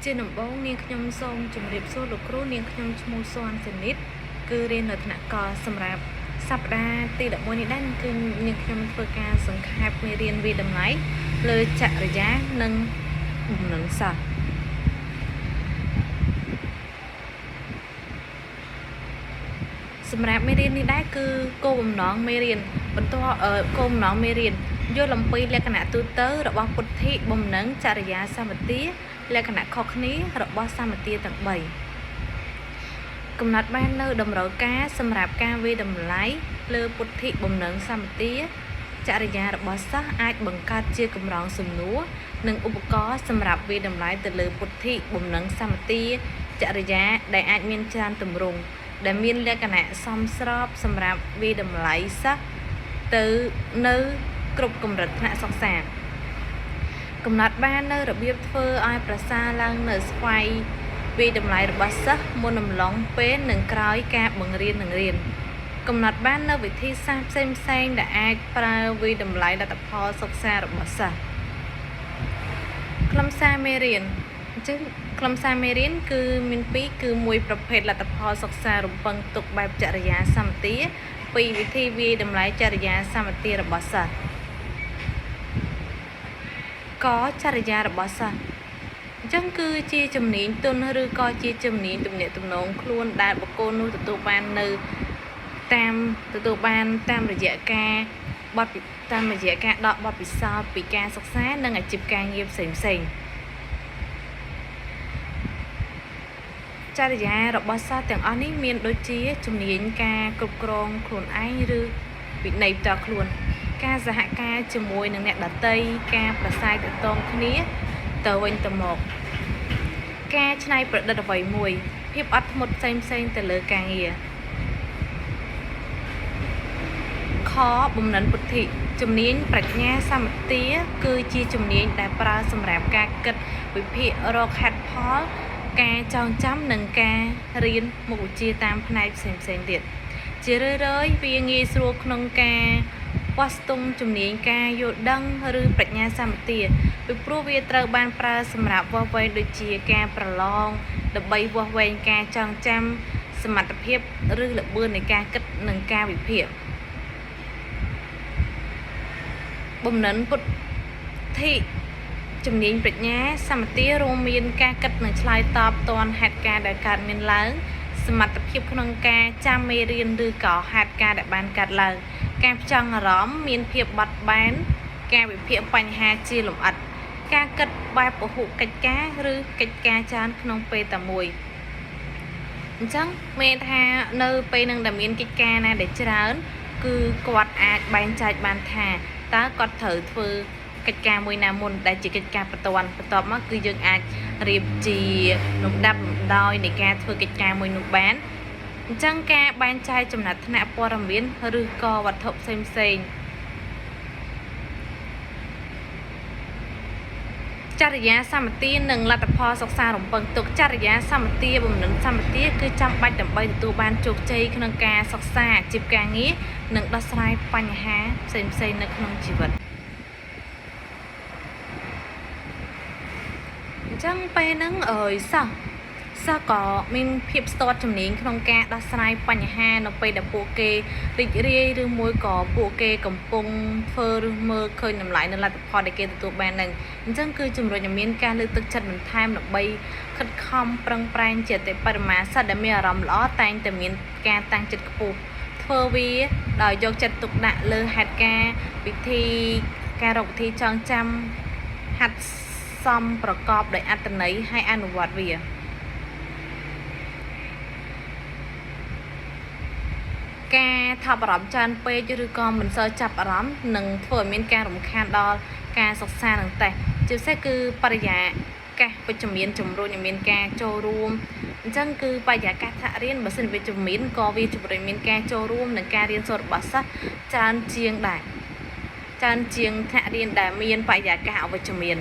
trên đồng bóng niên nhom song chùm điệp số lục rú niên nhom chmu xoan sần nít cứ riêng ở thạch cò sầm rạp sắp đa tì đậm môi đan cứ niên nhom phơi ca sừng khai mê riêng vì đầm lái lời chạ giá nâng nâng sờสำหรับเมเรียนนี่ได้คือโกมน้องเมเรียนบรรทอโกมน้องเมเรียนโยลำปีและขณะตูเตอร์ระบอบพุทธิบ่มหนังจริยาสามัติและขณะข้อนี้ระบอบสามัติต่างใบกำหนดบ้านเนื้อดำเราก้าสำหรับการวิดำไหลเลือพุทธิบ่มหนังสามัติจริยาระบอบซักอาจบังคับเชื่อกำลังสมนัวหนึ่งอุปกรณ์สำหรับวิดำไหลแต่เลือพุทธิบ่มหนังสามัติจริยาได้อาจมีจานตุ่มรงได้มีเรื่องขณะซ้อมสอบสำหรับวิดำไหลซักตือเนื้อกรุบกำลังขณะสอกแสงกำหนดบ้านเนื้อระเบียบเฟอร์ไอประสาลังเนื้อไฟวิดำไหลระบาดซักมวนำหลงเป็นหนึ่งกร้อยแกบบังเรียนหนึ่งเรียนกำหนดบ้านเนื้อวิธีสร้างเส้นเส้นได้อาจปลาวิดำไหลดัตพอสอกแสงระบาดซักคลำซาเมเรียนจึงคลำซาเมเรียนคือมินปีคือมวยประเภทลัตพอสกษารมปังตกแบบจริยาสัมติปีวิธีวีดำไหลจริยาสัมติระบาดสัตก็จริยาระบาดสัตจังคือจีจำเนียนตุนหรือก็จีจำเนียนตุ่มเนี่ยตุ่มน้องคล้วนได้บกโกนูตัวบานเนื้อตามตัวบานตามระยะกาบอดตามระยะกาดอกบอดปิซาปีกาสกษานั่งไอจิบกาเงียบเสียงจริยาระบาดซาแต่งอันนี้มีโดยชี้จุ่มเนียนกากรุบกรองขลุ่นไอหรือวิในตาขลุ่นกาสหกาจมวยหนึ่งเนี่ยดัดเตยกาประสายแต่ตรงนี้เตอวันตะหมกกาชนัยประดับไว้มวยเพียบอัดหมดเซนแต่เลือกาเงียขอบุมนั้นปุถิจุ่มเนียนปรัชญาสามตีคือจีจุ่มเนียนแต่ปลาสำหรับกาเกิดวิพิโรคัดพอกาจองจำหนึ่งกาเรียนหมู่จีตามภายเสียงเด็ดจีเรื่อยๆวิญญาณสโลกนงกาวัสตุจุ่มเนียงกาโยดังหรือปรัชญาสามตีไปปลุกวิตรบานปลาสำหรับว่าไว้โดยจีกาประลองดับใบว่าไว้กาจองจำสมรรถภาพหรือหลับเบือนในกาเกิดหนึ่งกาวิเพียบบ่มนั้นปุถที่จุ่มเนียงปรัชญาสามตีโรมีนกากัดหนึ่งชายตอบตอนหัดการได้การเมียนล้างสมัติเพียบขนมกาจามเมเรียนดือก่อหัดการได้บานกัดล้างกาจังร้อมมีนเพียบบัดบานกาวิเพียบปัญหาจีหลงอัดกากัดใบปะหุกัดกาหรือกัดกาจานขนมเปตะมวยจังเมธาเนอไปนังดามีนกัดกานะเด็กจราอนคือกอดอาจบานใจบานธาตากอดเถิดเฟือกิจการมวยนามุนได้จีกิจการประตวันประตอบมาคือยังอาจเรียบจีนุดับดอยในการเพื่อกิจการมวยนุบานจังแกบานใจจำนัดธนาปรมินหรือกอวัตถุเซนจริยาสามตีหนึ่งลัตพอสกษาหลงปังตกจริยาสามตีบ่มหนึ่งสามตีคือจำใบดำใบตัวบานจุกใจขนมกาสกษาจีบกางี้หนึ่งดัชไลปัญหาเซนในขนมจีบจังไปนั่งซะก็มีเพียบสตอร์จำเนียงขนมแกะดัชไนปัญหาหนไปดับโปเกริเรียหรือมวยก่อโปเกกับปงเฟอร์หรือเมื่อเคยนำไหลนั่นแหละพอได้เกตัวแบรนด์หนึ่งจังคือจุ่มรอยมีการเลือกตึกจัดเหมือนไทม์หนไปคัดคำปรังแปลงเจตแต่ปริมาณสัตว์ได้มีอารมณ์ล้อแต่งแต่มีการตั้งจัดกระปุกเฟอร์วีดอยยกจัดตุกดะเลือหัดแกวิธีการรบที่จองจำหัดซ้ำประกอบโดยอัตนัยให้อนุวัตเวียแกทับอารมณ์จันเปย์หรือกอมันเซอจับอารมณ์หนึ่งเฟิร์มีการรำคาญดอการศึกษาหนึ่งแต่จุดแท้คือปริยาแกไปจมีนจมรูอย่างมีนแกโจรูมจังคือปริยาการเรียนบัสนไปจมีนกอวีจุบริมีนแกโจรูมหนึ่งการเรียนสดบัสจานเจียงได้จานเจียงเรียนได้มีนปริยาการเอาไปจมีน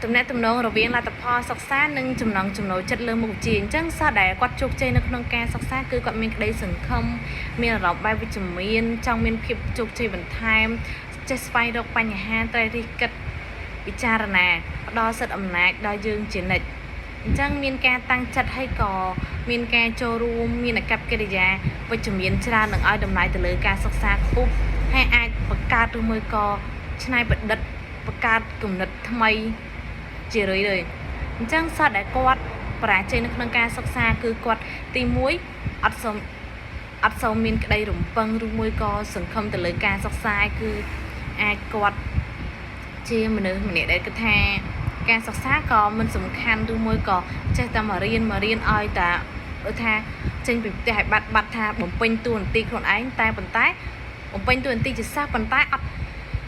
ตำแหน่งตำนองเราเวียนลาตพอสักซ่าหนึ่งจำนองจำโนจัดเลือหมู่จีนจังซาแดกวัดจุกใจนักนองแกสักซ่าคือกอดมีกระไดสังคมมีเราใบวิจมีนจังมีนพิบจุกใจบันทายจะสไปดอกปัญหาไตรริกัด ពិចារណាផ្ដល់សិទ្ធិអំណាចដល់យើងជានិច្ចអញ្ចឹងមានការតាំងចិត្តឲ្យក៏មានការចូលរួមមានអាកប្បកិរិយាវិជ្ជមានច្រើននឹងឲ្យតម្លៃទៅលើការសិក្សាខ្ពស់ហើយអាចបង្កើតឬមួយក៏ច្នៃប្រឌិតបង្កើតគំនិតថ្មីជារឿយៗអញ្ចឹងសត្វដែលគាត់បរាជ័យនៅក្នុងការសិក្សាគឺគាត់ទី1អត់សូវមានក្តីរំពឹងឬមួយក៏សង្ឃឹមទៅលើការសិក្សាគឺអាចគាត់ជាមនុស្សម្នាក់ដែលគិតថាការសិក្សាក៏មិនសំខាន់ឬមួយក៏ចេះតែមករៀនឲ្យតែដូចថាចេញពីផ្ទះឲ្យបាត់ថាបំពេញតួនាទីខ្លួនឯងតែប៉ុន្តែបំពេញតួនាទីជាសិស្សប៉ុន្តែអត់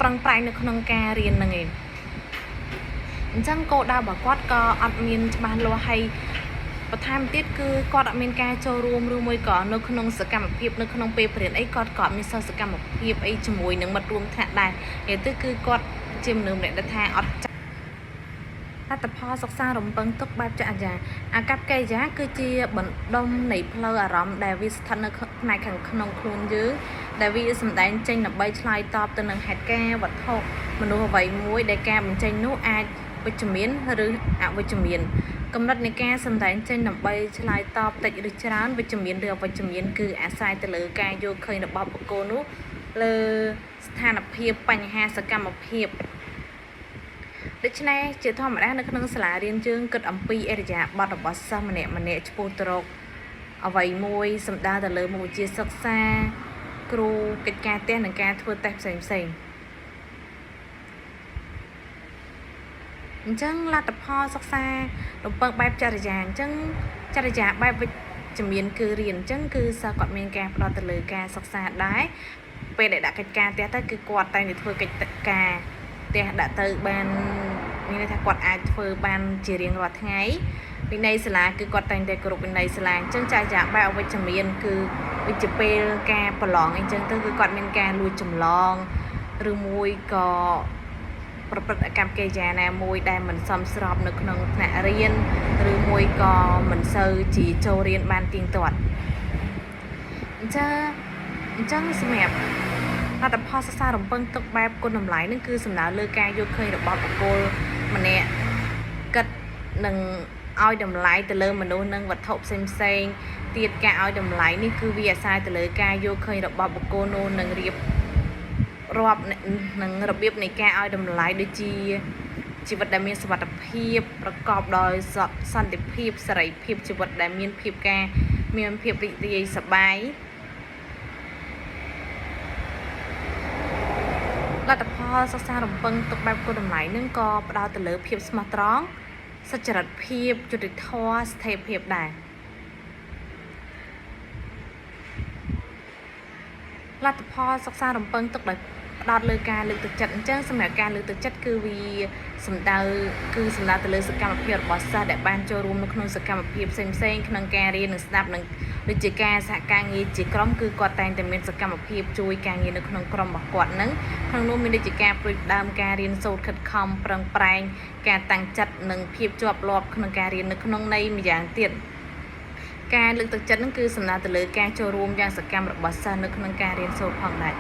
ប្រឹងប្រែងនៅក្នុងការរៀនហ្នឹងឯងអញ្ចឹងគោលដៅរបស់គាត់ក៏អត់មានច្បាស់លាស់ហើយបន្ថែមទៀតគឺគាត់អត់មានការចូលរួមឬមួយក៏នៅក្នុងសកម្មភាពនៅក្នុងពេលបរិញ្ញាបត្រអីគាត់ក៏មានសកម្មភាពអីជាមួយនឹងមិត្តរួមថ្នាក់ដែរនិយាយទៅគឺគាត់ជាមនុស្សម្នាក់ដែលថាអត់លទ្ធផលសិក្សារំពឹងទុកបែបចក្រយាអាកប្បកិរិយាគឺជាបណ្ដុំនៃផ្លូវអារម្មណ៍ដែលវាស្ថិតនៅផ្នែកខាងក្នុងខ្លួនយើងដែលវាសម្ដែងចេញដើម្បីឆ្លើយតបទៅនឹងហេតុការណ៍វត្ថុមនុស្សអ្វីមួយដែលការបញ្ចេញនោះអាចវិជ្ជមានឬអវិជ្ជមានកម្រិតនៃការសម្ដែងចេញដើម្បីឆ្លើយតបតិចឬច្រើនវិជ្ជមានឬអវិជ្ជមានគឺអាស្រ័យទៅលើការយល់ឃើញរបស់បុគ្គលនោះលើស្ថានភាពបញ្ហាសកម្មភាពដូច្នេះជាធម្មតានៅក្នុងសាលារៀនយើងគិតអំពីអរិយាប័ត្ររបស់សិស្សម្នាក់ឆ្ពោះទៅរកអ្វីមួយសំដៅទៅលើមុខវិជ្ជាសិក្សាគ្រូកិច្ចការផ្ទះនិងការធ្វើតេស្តផ្សេងអញ្ចឹងលទ្ធផលសិក្សារំពឹងបែបចរិយាអញ្ចឹងចរិយាបែបវិជ្ជមានគឺរៀនអញ្ចឹងគឺសិស្សគាត់មានការផ្ដោតទៅលើការសិក្សាដែរពេលដែលដាក់កិច្ចការផ្ទះទៅគឺគាត់តែងតែធ្វើកិច្ចការផ្ទះដាក់ទៅបានមានន័យថាគាត់អាចធ្វើបានជារៀងរាល់ថ្ងៃវិន័យសាលាគឺគាត់តែងតែគោរពវិន័យសាលាអញ្ចឹងចរិយាបែបអវិជ្ជមានគឺវិជ្ជាពេលការប្រឡងអញ្ចឹងទៅគឺគាត់មានការលួចចម្លងឬមួយក៏ប្រព្រឹត្តអាកប្បកិរិយាណាមួយដែលមិនសមស្របនៅក្នុងថ្នាក់រៀនឬមួយក៏មិនសូវជាចូលរៀនបានទៀងទាត់អញ្ចឹងសម្រាប់លទ្ធផលសិក្សារំពឹងទុកបែបគុណតម្លៃនឹងគឺសំដៅលើការយកឃើញរបស់បុគ្គលម្នាក់គិតនឹងឲ្យតម្លៃទៅលើមនុស្សនិងវត្ថុផ្សេងទៀតការឲ្យតម្លៃនេះគឺវាអាស្រ័យទៅលើការយកឃើញរបស់បុគ្គលនោះនឹងរៀបរាប់នឹងរបៀបនៃការឲ្យតម្លៃដូចជាជីវិតដែលមានសុវត្ថិភាពប្រកបដោយសន្តិភាពសេរីភាពជីវិតដែលមានភាពរីករាយសប្បាយលទ្ធផលសិក្សារំពឹងទុកបែបគុណតម្លៃនឹងក៏ផ្ដោតទៅលើភាពស្មោះត្រង់សុចរិតភាពយុត្តិធម៌ស្ថិរភាពដែរលទ្ធផលសិក្សារំពឹងទុកដោយផ្ដោតលើការលើកទឹកចិត្តអញ្ចឹងសម្រាប់ការលើកទឹកចិត្តគឺវាសំដៅទៅលើសកម្មភាពរបស់សិស្សដែលបានចូលរួមនៅក្នុងសកម្មភាពផ្សេងក្នុងការរៀននិងស្ដាប់និងដូចជាការសហការងារជាក្រុមគឺគាត់តែងតែមានសកម្មភាពជួយការងារនៅក្នុងក្រុមរបស់គាត់នឹងក្នុងនោះមានដូចជាការព្រួយផ្ដើមការរៀនសូត្រខិតខំប្រឹងប្រែងការតាំងចិត្តនិងភាពជាប់លាប់ក្នុងការរៀននៅក្នុងន័យម្យ៉ាងទៀតការលើកទឹកចិត្តនឹងគឺសំដៅទៅលើការចូលរួមយ៉ាងសកម្មរបស់សិស្សនៅក្នុងការរៀនសូត្រផងដែរ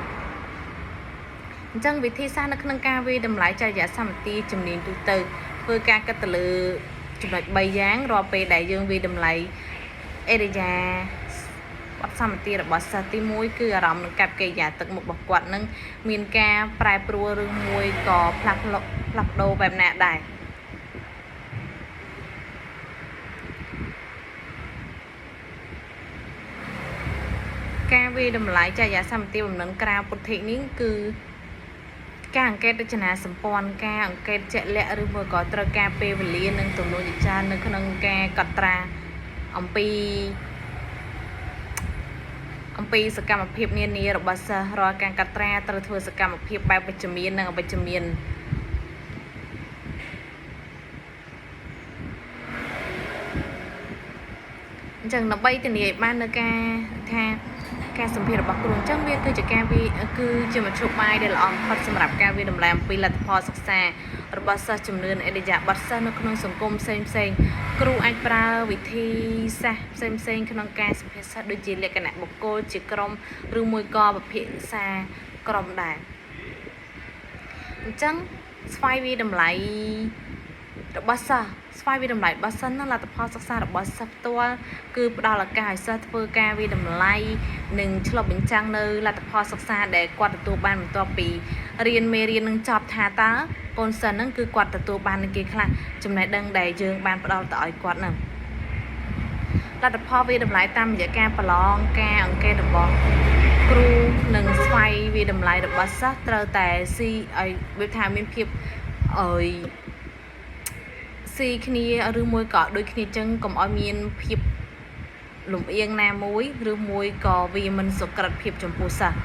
អញ្ចឹងវិធីសាស្ត្រនៅក្នុងការវាយតម្លៃចរិយាសម្បទាជំនាញទូទៅធ្វើការគិតទៅលើចំណុច3យ៉ាងរាល់ពេលដែលយើងវាយតម្លៃអរិយាប័ត្រសម្បទារបស់សិស្សទី1គឺអារម្មណ៍និងកប្បកិរិយាទឹកមុខរបស់គាត់នឹងមានការប្រែប្រួលឬមួយក៏ផ្លាស់ប្ដូរបែបណាដែរការវាយតម្លៃចរិយាសម្បទាបំណិនក្រៅពុទ្ធិនេះគឺការអង្កេតរចនាសម្ព័ន្ធការអង្កេតជាក់លាក់ឬមួយក៏ត្រូវការពេលវេលានិងទំនួលជាច្រើននៅក្នុងការកត់ត្រាអំពីសកម្មភាពនានារបស់សិស្សរាល់ការកត់ត្រាត្រូវធ្វើសកម្មភាពបែបវិជ្ជមាននិងអវិជ្ជមានអញ្ចឹងដើម្បីធានាឲ្យបាននៅការសម្ភាសរបស់គ្រូអញ្ចឹងវាគឺជាមធ្យោបាយដែលល្អបំផុតសម្រាប់ការវាតម្លៃអំពីលទ្ធផលសិក្សារបស់សិស្សជំនឿអរិយាប័ត្រសិស្សនៅក្នុងសង្គមផ្សេងគ្រូអាចប្រើវិធីសាស្ត្រផ្សេងក្នុងការសម្ភាសសិស្សដូចជាលក្ខណៈបុគ្គលជាក្រុមឬមួយក៏ពិភាក្សាក្រុមដែរអញ្ចឹង ស្វ័យវិតម្លៃរបស់សិស្សស្វ័យវិតម្លៃរបស់សិស្សនឹងលទ្ធផលសិក្សារបស់សិស្សផ្ទាល់គឺផ្ដល់ឱកាសឲ្យសិស្សធ្វើការវិតម្លៃនិងឆ្លុះបញ្ចាំងនៅលទ្ធផលសិក្សាដែលគាត់ទទួលបានបន្ទាប់ពីរៀនមេរៀននឹងចប់ថាតើកូនសិស្សហ្នឹងគឺគាត់ទទួលបាននឹងគេខ្លះចំណេះដឹងដែលយើងបានផ្ដល់ទៅឲ្យគាត់ហ្នឹងលទ្ធផលវិតម្លៃតាមរយៈការប្រឡងការអង្កេតរបស់គ្រូនិងស្វ័យវិតម្លៃរបស់សិស្សត្រូវតែស៊ីឲ្យវាថាមានភាពអើយស៊ីគ្នាឬមួយក៏ដូចគ្នាចឹងកុំឲ្យមានភាពលំអៀងណាមួយឬមួយក៏វាមិនសុក្រិតភាពចំពោះសិស្ស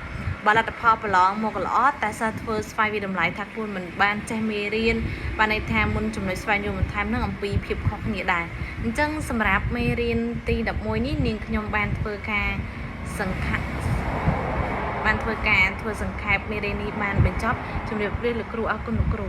បើលទ្ធផលប្រឡងមកល្អតែសិស្សធ្វើស្វ័យវិតម្លៃថាខ្លួនមិនបានចេះមេរៀនបានន័យថាមុនចំណុចស្វែងយល់បន្ថែមនឹងអំពីភាពខុសគ្នាដែរអញ្ចឹងសម្រាប់មេរៀនទី11នេះនាងខ្ញុំបានធ្វើការសង្ខេបមេរៀននេះបានបញ្ចប់ជម្រាបលាលោកគ្រូអរគុណលោកគ្រូ